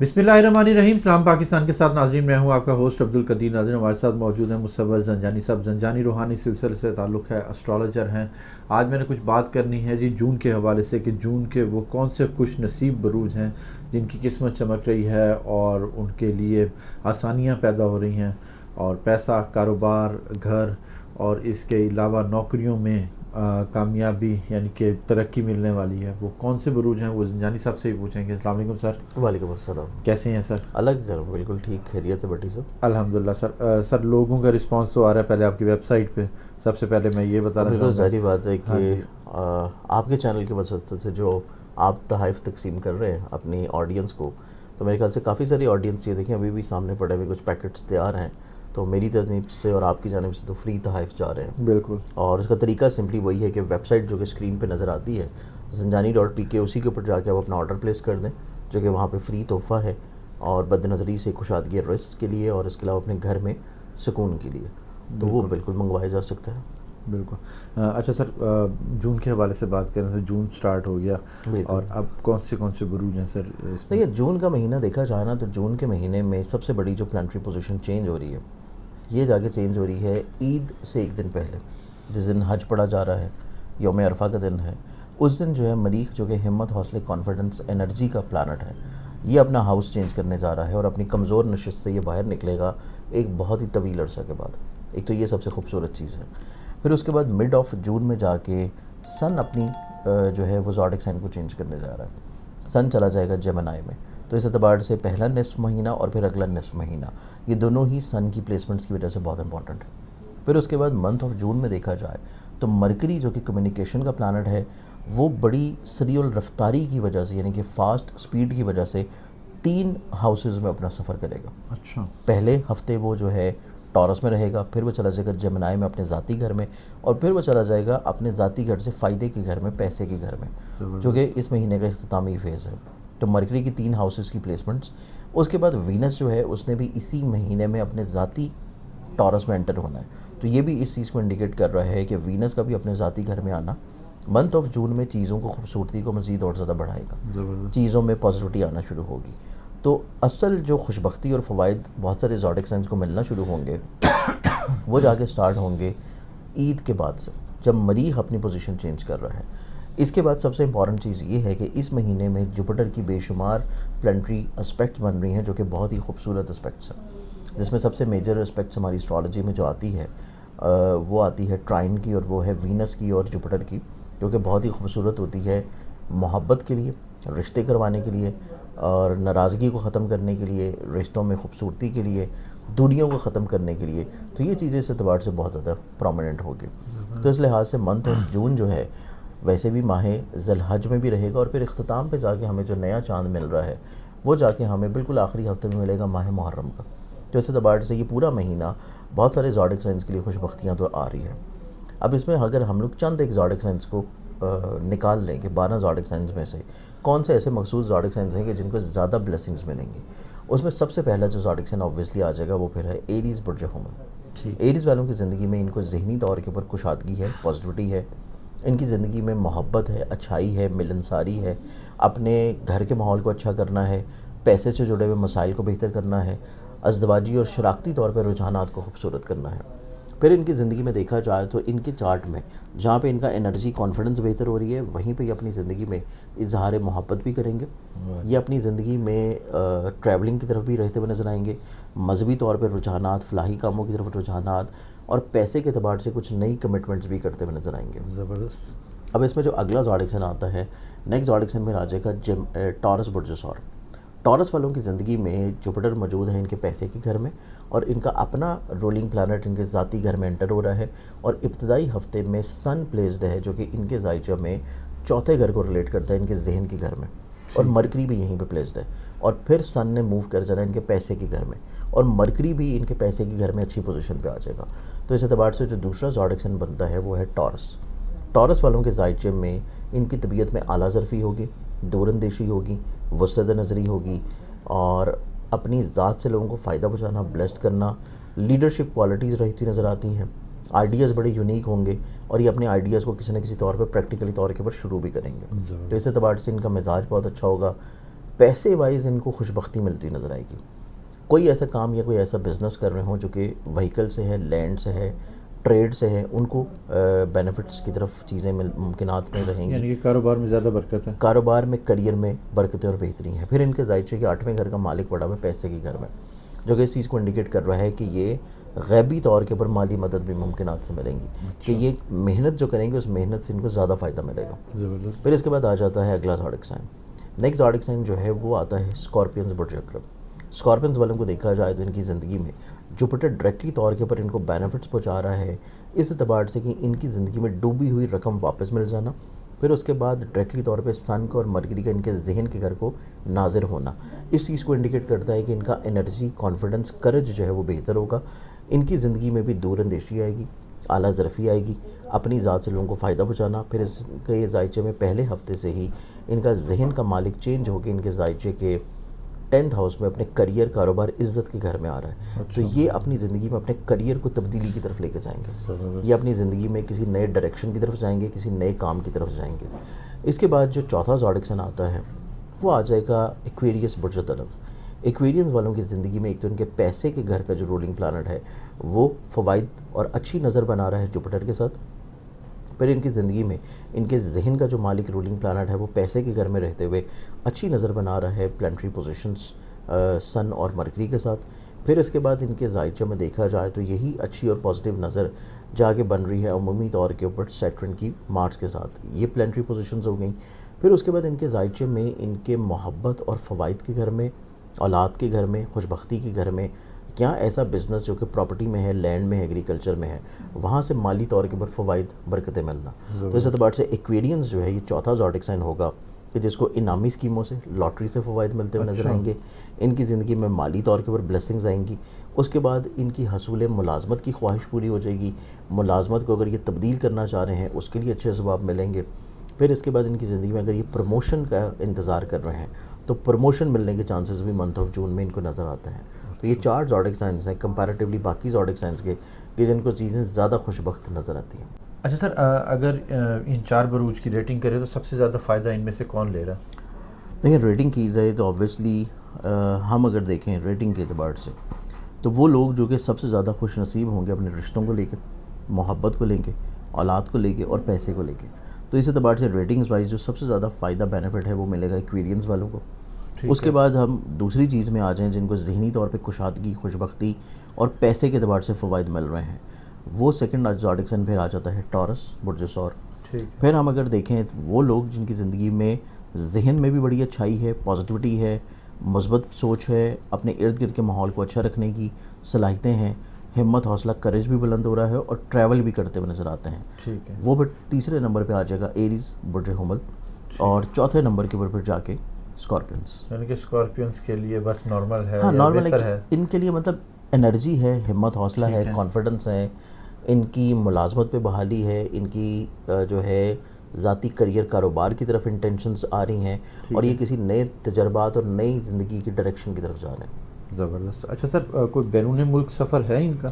बिस्मिल्लाहिर्रहमानिर्रहीम। सलाम पाकिस्तान के साथ नाज़रीन, मैं हूं आपका होस्ट अब्दुल कदीर। नाज़रीन, हमारे साथ मौजूद हैं मुसव्वर ज़ंजानी साहब। ज़ंजानी रूहानी सिलसिले से ताल्लुक़ है, एस्ट्रोलॉजर हैं। आज मैंने कुछ बात करनी है जी जून के हवाले से कि जून के वो कौन से खुश नसीब बरूज हैं जिनकी किस्मत चमक रही है और उनके लिए आसानियाँ पैदा हो रही हैं और पैसा, कारोबार, घर और इसके अलावा नौकरियों में कामयाबी यानी कि तरक्की मिलने वाली है। वो कौन से बरूज हैं वो ज़ंजानी साहब से ही पूछेंगे। अस्सलाम वालेकुम सर। वालेकुम अस्सलाम। कैसे हैं सर? अलग करो, बिल्कुल ठीक, खैरियत से बटी सर। अल्हम्दुलिल्लाह सर। सर, लोगों का रिस्पांस तो आ रहा है पहले आपकी वेबसाइट पे। सबसे पहले मैं ये बताना बिल्कुल चाहूँगा, ज़ाहिर बात है कि हाँ जी, आपके चैनल की वजह से जो आप तोहफ़ तकसीम कर रहे हैं अपनी ऑडियंस को, तो मेरे ख्याल से काफ़ी सारी ऑडियंस ये देखें अभी भी सामने पड़े हुए कुछ पैकेट्स तैयार हैं, तो मेरी तरफ से और आपकी जानिब से तो फ्री तोहफ़ जा रहे हैं। बिल्कुल। और उसका तरीका सिंपली वही है कि वेबसाइट जो कि स्क्रीन पे नज़र आती है zanjani.pk, उसी के ऊपर जाके आप अपना ऑर्डर प्लेस कर दें, जो कि वहाँ पे फ्री तोहफ़ा है और बदनज़री से कुशादगी रिस्क के लिए और इसके अलावा अपने घर में सुकून के लिए, तो वो बिल्कुल मंगवाया जा सकता है। बिल्कुल। अच्छा सर, जून के हवाले से बात करें तो जून स्टार्ट हो गया और अब कौन से बरूज हैं सर इसमें? देखिए, जून का महीना देखा जाए ना, तो जून के महीने में सबसे बड़ी जो प्लानिटरी पोजीशन चेंज हो रही है, ये जाके चेंज हो रही है ईद से एक दिन पहले, जिस दिन हज पढ़ा जा रहा है, यौम अरफा का दिन है। उस दिन जो है मरीख, जो कि हिम्मत, हौसले, कॉन्फिडेंस, एनर्जी का प्लानट है, ये अपना हाउस चेंज करने जा रहा है और अपनी कमज़ोर नशिस्त से ये बाहर निकलेगा एक बहुत ही तवील अरसा के बाद। एक तो ये सबसे खूबसूरत चीज़ है। फिर उसके बाद मिड ऑफ जून में जाके सन अपनी जो है वो ज़ोडिक साइन को चेंज करने जा रहा है। सन चला जाएगा जेमिनी में, तो इस एतबार से पहला निस्फ महीना और फिर अगला निस्फ महीना, ये दोनों ही सन की प्लेसमेंट्स की वजह से बहुत इंपॉर्टेंट है। फिर उसके बाद मंथ ऑफ जून में देखा जाए तो मरकरी, जो कि कम्युनिकेशन का प्लानट है, वो बड़ी सरीउल रफ्तारी की वजह से, यानी कि फ़ास्ट स्पीड की वजह से 3 हाउसेस में अपना सफ़र करेगा। अच्छा। पहले हफ्ते वो जो है टॉरस में रहेगा, फिर वो चला जाएगा जेमिनी में अपने ज़ाती घर में, और फिर वो चला जाएगा अपने ज़ाती घर से फ़ायदे के घर में, पैसे के घर में, जो कि इस महीने का इख्तितामी फेज़ है। तो मरकरी की 3 हाउसेस की प्लेसमेंट्स। उसके बाद वीनस जो है उसने भी इसी महीने में अपने ज़ाती टॉरस में एंटर होना है, तो ये भी इस चीज़ को इंडिकेट कर रहा है कि वीनस का भी अपने ज़ाती घर में आना मंथ ऑफ जून में चीज़ों को, खूबसूरती को मज़ीद और ज़्यादा बढ़ाएगा, चीज़ों में पॉजिटिविटी आना शुरू होगी। तो असल जो खुशबख्ती और फ़वाइद बहुत सारे ज़ोडिक साइंस को मिलना शुरू होंगे वो जाके स्टार्ट होंगे ईद के बाद से, जब मरीख अपनी पोजीशन चेंज कर रहा है। इसके बाद सबसे इंपॉर्टेंट चीज़ ये है कि इस महीने में जुपिटर की बेशुमार प्लानिटरी एस्पेक्ट्स बन रही हैं, जो कि बहुत ही खूबसूरत एस्पेक्ट्स हैं, जिसमें सबसे मेजर एस्पेक्ट्स हमारी एस्ट्रोलॉजी में जो आती है वो आती है ट्राइन की, और वो है वीनस की और जुपिटर की, जो कि बहुत ही खूबसूरत होती है मोहब्बत के लिए, रिश्ते करवाने के लिए, और नाराज़गी को ख़त्म करने के लिए, रिश्तों में खूबसूरती के लिए, दूरियों को ख़त्म करने के लिए। तो ये चीज़ें इस एतबार से बहुत ज़्यादा प्रोमिनेंट होगी। तो इस लिहाज से मंथ ऑफ जून जो है वैसे भी माह ज़िलहज में भी रहेगा, और फिर इख्तिताम पे जाके हमें जो नया चाँद मिल रहा है वो जाके हमें बिल्कुल आखिरी हफ्ते में मिलेगा माह मुहर्रम का। तो इस एतबार से ये पूरा महीना बहुत सारे ज़ोडिक साइंस के लिए खुशबख्तियाँ तो आ रही है। अब इसमें अगर हम लोग चंद एक ज़ोडिक साइंस को निकाल लें कि 12 ज़ोडिक साइंस में से कौन से ऐसे मखसूस ज़ोडिक साइंस हैं कि जिनको ज़्यादा ब्लेसिंग्स मिलेंगी, उसमें सबसे पहला जो ज़ोडिक साइन ऑब्वियसली आ जाएगा वो फिर है एरीज़ बुर्ज हुमल। एरीज़ वालों की ज़िंदगी में इनको ज़हनी तौर के ऊपर कुशादगी है, पॉजिटिविटी है, इनकी ज़िंदगी में मोहब्बत है, अच्छाई है, मिलनसारी है, अपने घर के माहौल को अच्छा करना है, पैसे से जुड़े हुए मसाइल को बेहतर करना है, अज़दवाजी और शराकती तौर पर रुझानात को खूबसूरत करना है। फिर इनकी ज़िंदगी में देखा जाए तो इनके चार्ट में जहाँ पे इनका एनर्जी, कॉन्फिडेंस बेहतर हो रही है, वहीं पे ये अपनी ज़िंदगी में इजहार मोहब्बत भी करेंगे। ये अपनी ज़िंदगी में ट्रैवलिंग की तरफ भी रहते हुए नजर आएंगे, मजहबी तौर पर रुझानात, फलाही कामों की तरफ रुझानात, और पैसे के अतबार से कुछ नई कमिटमेंट्स भी करते हुए नजर आएंगे। ज़बरदस्त। अब इसमें जो अगला ज़ोडिक साइन आता है, नेक्स्ट ज़ोडिक साइन में आ जाएगा टॉरस बुर्ज सौर। टॉरस वालों की ज़िंदगी में जुपिटर मौजूद है इनके पैसे के घर में, और इनका अपना रोलिंग प्लानट इनके ज़ाती घर में एंटर हो रहा है, और इब्तदाई हफ्ते में सन प्लेस्ड है, जो कि इनके जायचा में चौथे घर को रिलेट करता है, इनके जहन के घर में, और मरकरी भी यहीं पे प्लेस्ड है। और फिर सन ने मूव कर जाना इनके पैसे के घर में, और मरकरी भी इनके पैसे के घर में अच्छी पोजीशन पे आ जाएगा। तो इस एतबार से जो दूसरा ज़ोडिक साइन बनता है वो है टॉरस। टॉरस वालों के जायचे में इनकी तबीयत में आला ज़रफ़ी होगी, दूरंदेशी होगी, वसत नज़री होगी, और अपनी ज़ात से लोगों को फ़ायदा पहुँचाना, ब्लेस्ड करना, लीडरशिप क्वालिटीज़ रहती नज़र आती हैं। आइडियाज़ बड़े यूनिक होंगे, और ये अपने आइडियाज़ को किसी न किसी तौर पर प्रैक्टिकली तौर के ऊपर शुरू भी करेंगे। तो इस एतबार से इनका मिजाज बहुत अच्छा होगा, پیسے وائز ان کو خوش بختی ملتی نظر آئے گی. کوئی ایسا کام یا کوئی ایسا بزنس کر رہے ہوں جو کہ وہیکل سے ہے, لینڈ سے ہے, ٹریڈ سے ہے, ان کو بینیفٹس کی طرف چیزیں ممکنات میں رہیں گی. یعنی کہ کاروبار میں زیادہ برکت ہے, کاروبار میں, کریئر میں برکتیں اور بہتری ہیں. پھر ان کے ظاہر کہ 8ویں گھر کا مالک پڑا ہوا ہے پیسے کے گھر میں, جو کہ اس چیز کو انڈیکیٹ کر رہا ہے کہ یہ غیبی طور کے اوپر مالی مدد بھی ممکنات سے ملیں گی, کہ یہ محنت جو کریں گے اس محنت سے ان کو زیادہ فائدہ ملے گا. زبردست. پھر اس کے بعد آ جاتا ہے اگلا zodiac sign. Next zodiac sign جو ہے وہ آتا ہے اسکارپینز برج اکرم. اسکارپینز والوں کو دیکھا جائے تو ان کی زندگی میں جوپیٹر ڈائریکٹلی طور کے اوپر ان کو بینیفٹس پہنچا رہا ہے اس اعتبار سے کہ ان کی زندگی میں ڈوبی ہوئی رقم واپس مل جانا. پھر اس کے بعد ڈائریکٹلی طور پہ سن کا اور مرکری کا ان کے ذہن کے گھر کو ناظر ہونا اس چیز کو انڈیکیٹ کرتا ہے کہ ان کا انرجی, کانفیڈنس, کرج جو ہے وہ بہتر ہوگا. ان کی زندگی میں بھی دور اندیشی آئے گی, اعلیٰ ظرفی آئے گی, اپنی ذات سے لوگوں کو فائدہ پہنچانا. پھر اس کے ذائچے میں پہلے ہفتے سے ہی ان کا ذہن کا مالک چینج ہو کے ان کے ذائچے کے 10th ہاؤس میں اپنے کریئر, کاروبار, عزت کے گھر میں آ رہا ہے. تو یہ اپنی زندگی میں اپنے کریئر کو تبدیلی کی طرف لے کے جائیں گے, یہ اپنی زندگی میں کسی نئے ڈائریکشن کی طرف جائیں گے, کسی نئے کام کی طرف جائیں گے. اس کے بعد جو چوتھا زوڈک سائن آتا ہے وہ آ جائے گا ایکویریس برج طلب. ایکویرینز والوں کی زندگی میں ایک تو ان کے پیسے کے گھر کا جو رولنگ پلانٹ ہے وہ فوائد اور اچھی نظر بنا رہا ہے جوپیٹر کے ساتھ. پھر ان کی زندگی میں ان کے ذہن کا جو مالک رولنگ پلانٹ ہے وہ پیسے کے گھر میں رہتے ہوئے اچھی نظر بنا رہا ہے پلانٹری پوزیشنز سن اور مرکری کے ساتھ. پھر اس کے بعد ان کے ذائچے میں دیکھا جائے تو یہی اچھی اور پازیٹیو نظر جا کے بن رہی ہے عمومی طور کے اوپر سیٹرن کی مارس کے ساتھ. یہ پلانٹری پوزیشنز ہو گئیں. پھر اس کے بعد ان کے ذائچے میں ان کے محبت اور فوائد کے گھر میں, اولاد کے گھر میں, خوش بختی کے گھر میں, کیا ایسا بزنس جو کہ پراپرٹی میں ہے, لینڈ میں ہے, ایگریکلچر میں ہے, وہاں سے مالی طور کے اوپر فوائد, برکتیں ملنا. تو اس اعتبار سے ایکویرینز جو ہے یہ چوتھا زوڈک سائن ہوگا کہ جس کو انعامی اسکیموں سے, لاٹری سے فوائد ملتے ہوئے نظر آئیں گے. ان کی زندگی میں مالی طور کے اوپر بلیسنگز آئیں گی. اس کے بعد ان کی حصول ملازمت کی خواہش پوری ہو جائے گی. ملازمت کو اگر یہ تبدیل کرنا چاہ رہے ہیں اس کے لیے اچھے اسباب ملیں گے. پھر اس کے بعد ان کی زندگی میں اگر یہ پروموشن کا انتظار کر رہے ہیں تو پروموشن ملنے کے چانسز بھی منتھ آف جون میں ان کو نظر آتے ہیں. تو یہ 4 زوڈک سائنس ہیں کمپیریٹیولی باقی زوڈک سائنس کے کہ جن کو چیزیں زیادہ خوش بخت نظر آتی ہیں. اچھا سر, اگر ان 4 بروج کی ریٹنگ کرے تو سب سے زیادہ فائدہ ان میں سے کون لے رہا ہے؟ دیکھیں ریٹنگ کی جائے تو آبویسلی ہم اگر دیکھیں ریٹنگ کے اعتبار سے تو وہ لوگ جو کہ سب سے زیادہ خوش نصیب ہوں گے اپنے رشتوں کو لے کے, محبت کو لے کے, اولاد کو لے کے اور پیسے کو لے کے. تو اس اعتبار سے ریٹنگز وائز جو سب سے زیادہ فائدہ بینیفٹ ہے وہ ملے گا ایکویرینز والوں کو. اس کے بعد ہم دوسری چیز میں آ جائیں جن کو ذہنی طور پہ کشادگی, خوش بختی اور پیسے کے اعتبار سے فوائد مل رہے ہیں, وہ سیکنڈ زوڈک سائن پھر آ جاتا ہے ٹورس برج ثور. پھر ہم اگر دیکھیں وہ لوگ جن کی زندگی میں ذہن میں بھی بڑی اچھائی ہے, پازیٹیوٹی ہے, مثبت سوچ ہے, اپنے ارد گرد کے ماحول کو اچھا رکھنے کی صلاحیتیں ہیں, ہمت, حوصلہ, کرج بھی بلند ہو رہا ہے اور ٹریول بھی کرتے ہوئے نظر آتے ہیں. ٹھیک ہے. وہ پھر تیسرے نمبر پہ آ جائے گا ایریز برج حمل, اور چوتھے نمبر کے اوپر پھر جا کے اسکارپینس. یعنی کہ اسکارپینس کے لیے بس نارمل ہے, ہاں نارمل ہے. ان کے لیے مطلب انرجی ہے, ہمت, حوصلہ ہے, کانفیڈنس ہے, ان کی ملازمت پہ بحالی ہے, ان کی جو ہے ذاتی کریئر, کاروبار کی طرف انٹینشنز آ رہی ہیں, اور یہ کسی نئے تجربات اور نئی زندگی کی ڈائریکشن کی طرف جا رہے ہیں. زبردست. اچھا سر, کوئی بیرون ملک سفر ہے ان کا؟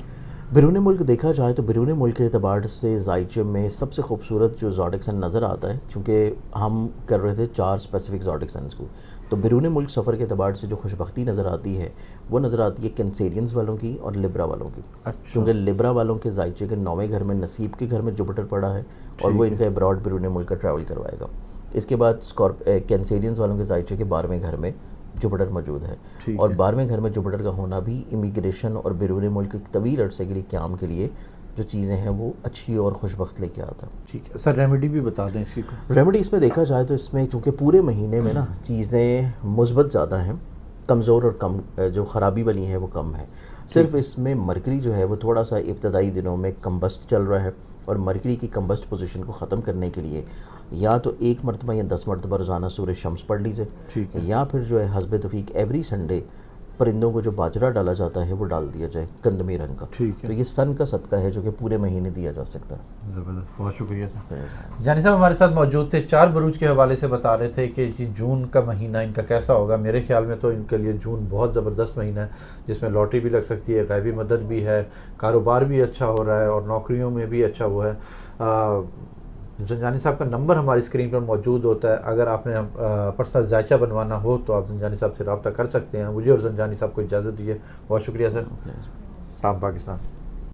بیرون ملک دیکھا جائے تو بیرون ملک کے اعتبار سے ذائچے میں سب سے خوبصورت جو زوڈک سائن نظر آتا ہے, کیونکہ ہم کر رہے تھے 4 اسپیسیفک زوڈک سائنس کو, تو بیرون ملک سفر کے اعتبار سے جو خوش بختی نظر آتی ہے وہ نظر آتی ہے کینسیرینز والوں کی اور لبرا والوں کی. کیونکہ لبرا والوں کے ذائچے کے 9ویں گھر میں نصیب کے گھر میں جوپیٹر پڑا ہے اور وہ ان کا ابراڈ بیرون ملک کا ٹریول کروائے گا. اس کے بعد کینسیرینز والوں کے ذائچے کے 12ویں گھر میں جوپیٹر موجود ہے, اور 12ویں گھر میں جوپیٹر کا ہونا بھی امیگریشن اور بیرون ملک طویل عرصے کے لیے قیام کے لیے جو چیزیں ہیں وہ اچھی اور خوش بخت لے کے آتا ہے. ٹھیک ہے سر, ریمیڈی بھی بتا دیں اس کی. ریمیڈی اس میں دیکھا جائے تو اس میں چونکہ پورے مہینے میں نا چیزیں مثبت زیادہ ہیں, کمزور اور کم جو خرابی والی ہیں وہ کم ہیں. صرف اس میں مرکری جو ہے وہ تھوڑا سا ابتدائی دنوں میں کمبسٹ چل رہا ہے, اور مرکری کی کمبسٹ پوزیشن کو ختم کرنے کے لیے یا تو 1 مرتبہ یا 10 مرتبہ روزانہ سورہ شمس پڑھ لیجیے, یا پھر جو ہے حسب توفیق ایوری سنڈے پرندوں کو جو باجرہ ڈالا جاتا ہے وہ ڈال دیا جائے گندمی رنگ کا. تو یہ سن کا صدقہ ہے جو کہ پورے مہینے دیا جا سکتا ہے. زبردست, بہت شکریہ سر. جانی صاحب ہمارے ساتھ موجود تھے, 4 بروج کے حوالے سے بتا رہے تھے کہ جون کا مہینہ ان کا کیسا ہوگا. میرے خیال میں تو ان کے لیے جون بہت زبردست مہینہ ہے, جس میں لاٹری بھی لگ سکتی ہے, غیبی مدد بھی ہے, کاروبار بھی اچھا ہو رہا ہے, اور نوکریوں میں بھی اچھا وہ ہے. زنجانی صاحب کا نمبر ہماری اسکرین پر موجود ہوتا ہے. اگر آپ نے پرسنل ذائچہ بنوانا ہو تو آپ زنجانی صاحب سے رابطہ کر سکتے ہیں. مجھے اور زنجانی صاحب کو اجازت دیے. بہت شکریہ سر. سلام پاکستان.